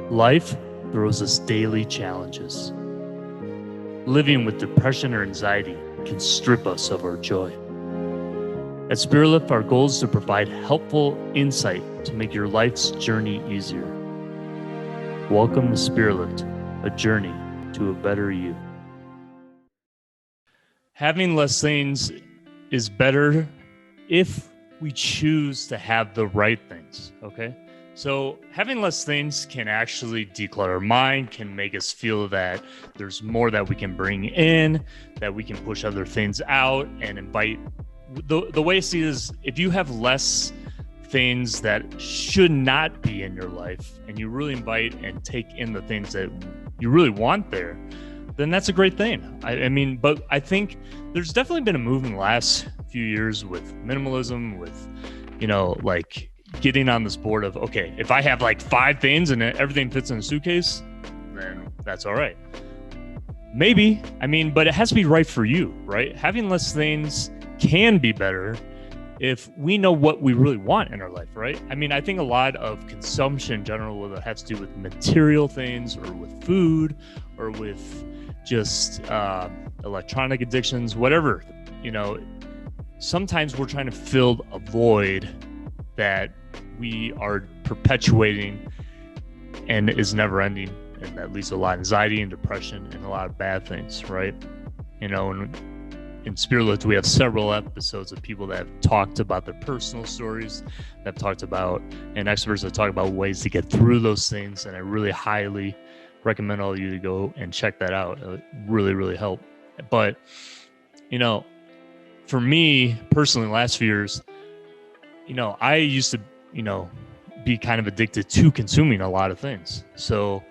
Life throws us daily challenges. Living with depression or anxiety can strip us of our joy. At SpiritLift, our goal is to provide helpful insight to make your life's journey easier. Welcome to SpiritLift, a journey to a better you. Having less things is better if we choose to have the right things, okay? So having less things can actually declutter our mind, can make us feel that there's more that we can bring in, that we can push other things out and invite. The way I see it is, if you have less things that should not be in your life and you really invite and take in the things that you really want there, then that's a great thing. I mean, but I think there's definitely been a move in the last few years with minimalism, with, like getting on this board of, okay, if I have like 5 things and everything fits in a suitcase, then that's all right. Maybe, but it has to be right for you, right? Having less things can be better if we know what we really want in our life, right? I think a lot of consumption in general, whether it has to do with material things or with food or with just electronic addictions, whatever, sometimes we're trying to fill a void that we are perpetuating and is never ending, and that leads to a lot of anxiety and depression and a lot of bad things, right? And in SpiritLift, we have several episodes of people that have talked about their personal stories, that have talked about, and experts that talk about ways to get through those things, and I really highly recommend all of you to go and check that out. It would really, really help. But, for me personally, last few years, I used to, be kind of addicted to consuming a lot of things. So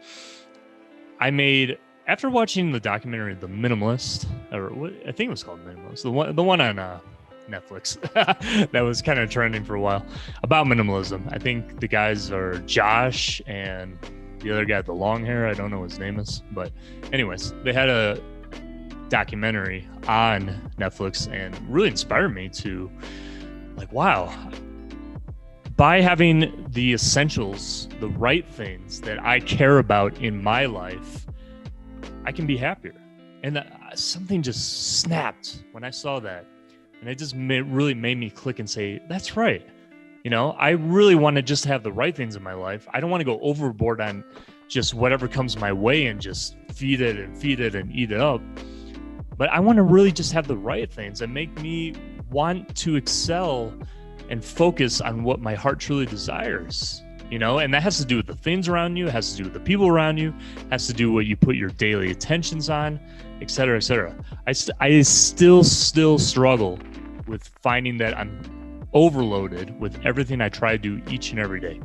after watching the documentary, The Minimalist, or what I think it was called Minimalist, the one on Netflix that was kind of trending for a while about minimalism. I think the guys are Josh and the other guy with the long hair. I don't know what his name is, but anyways, they had a documentary on Netflix and really inspired me to wow, by having the essentials, the right things that I care about in my life, I can be happier. And something just snapped when I saw that. And it just really made me click and say, that's right. I really want to just have the right things in my life. I don't want to go overboard on just whatever comes my way and just feed it and eat it up. But I want to really just have the right things that make me want to excel and focus on what my heart truly desires, and that has to do with the things around you, it has to do with the people around you, it has to do with what you put your daily attentions on, et cetera, et cetera. I still struggle with finding that I'm overloaded with everything I try to do each and every day.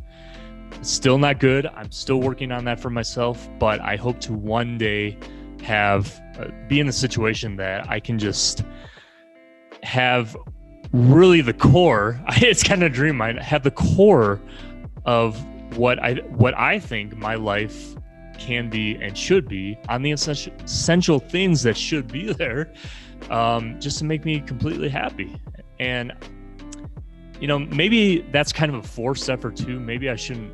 It's still not good. I'm still working on that for myself, but I hope to one day be in a situation that I can just have really the core. It's kind of a dream. I have the core of what I think my life can be and should be on the essential things that should be there, just to make me completely happy. And maybe that's kind of a forced effort too. Maybe I shouldn't.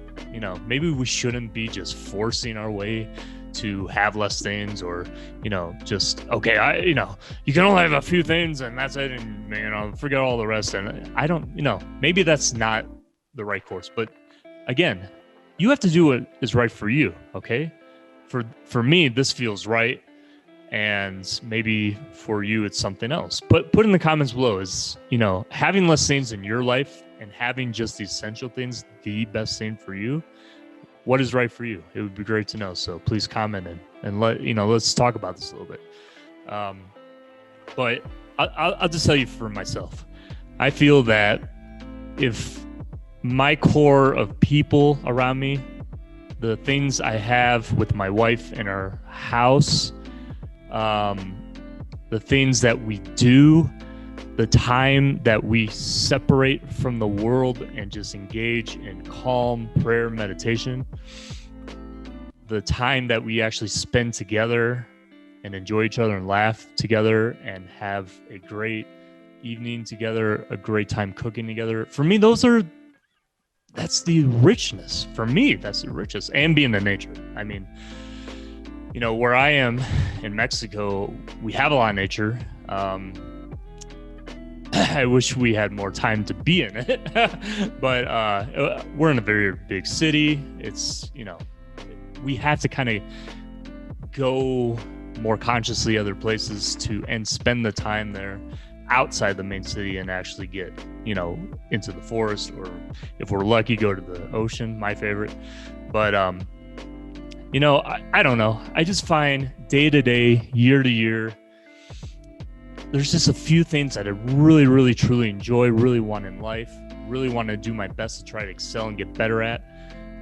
Maybe we shouldn't be just forcing our way to have less things, or just okay, you can only have a few things and that's it, and forget all the rest. And I don't, maybe that's not the right course, but again, you have to do what is right for you. Okay, for me this feels right, and maybe for you it's something else. But put in the comments below, is having less things in your life and having just the essential things the best thing for you? What is right for you? It would be great to know. So please comment and let's talk about this a little bit. But I'll just tell you for myself, I feel that if my core of people around me, the things I have with my wife in our house, the things that we do, the time that we separate from the world and just engage in calm prayer meditation, the time that we actually spend together and enjoy each other and laugh together and have a great evening together, a great time cooking together. For me, those are that's the richness for me. That's the richness, and being in nature. I mean, where I am in Mexico, we have a lot of nature. I wish we had more time to be in it, but we're in a very big city. It's, we have to kind of go more consciously other places and spend the time there outside the main city and actually get, into the forest, or if we're lucky, go to the ocean, my favorite. But, I don't know. I just find day to day, year to year, there's just a few things that I really, really, truly enjoy, really want in life, really want to do my best to try to excel and get better at.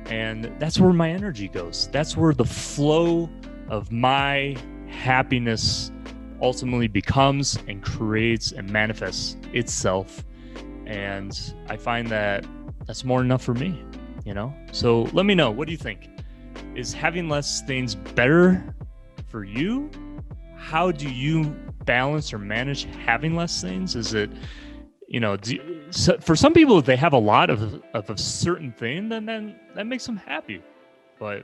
And that's where my energy goes. That's where the flow of my happiness ultimately becomes and creates and manifests itself. And I find that that's more than enough for me, So let me know. What do you think? Is having less things better for you? How do you balance or manage having less things? Is it, for some people, if they have a lot of a certain thing, then that makes them happy. But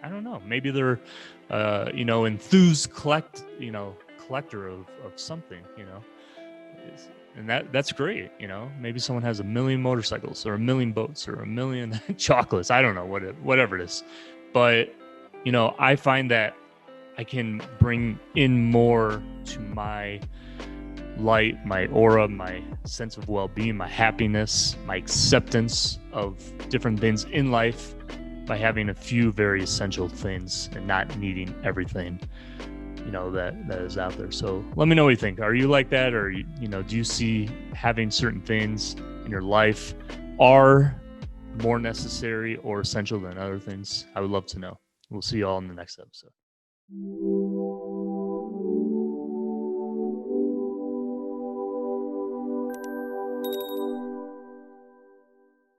I don't know. Maybe they're, enthused collector of something, and that's great. Maybe someone has 1 million motorcycles or 1 million boats or 1 million chocolates. I don't know whatever it is, but I find that I can bring in more to my light, my aura, my sense of well-being, my happiness, my acceptance of different things in life by having a few very essential things and not needing everything, that is out there. So let me know what you think. Are you like that? Or, do you see having certain things in your life are more necessary or essential than other things? I would love to know. We'll see you all in the next episode.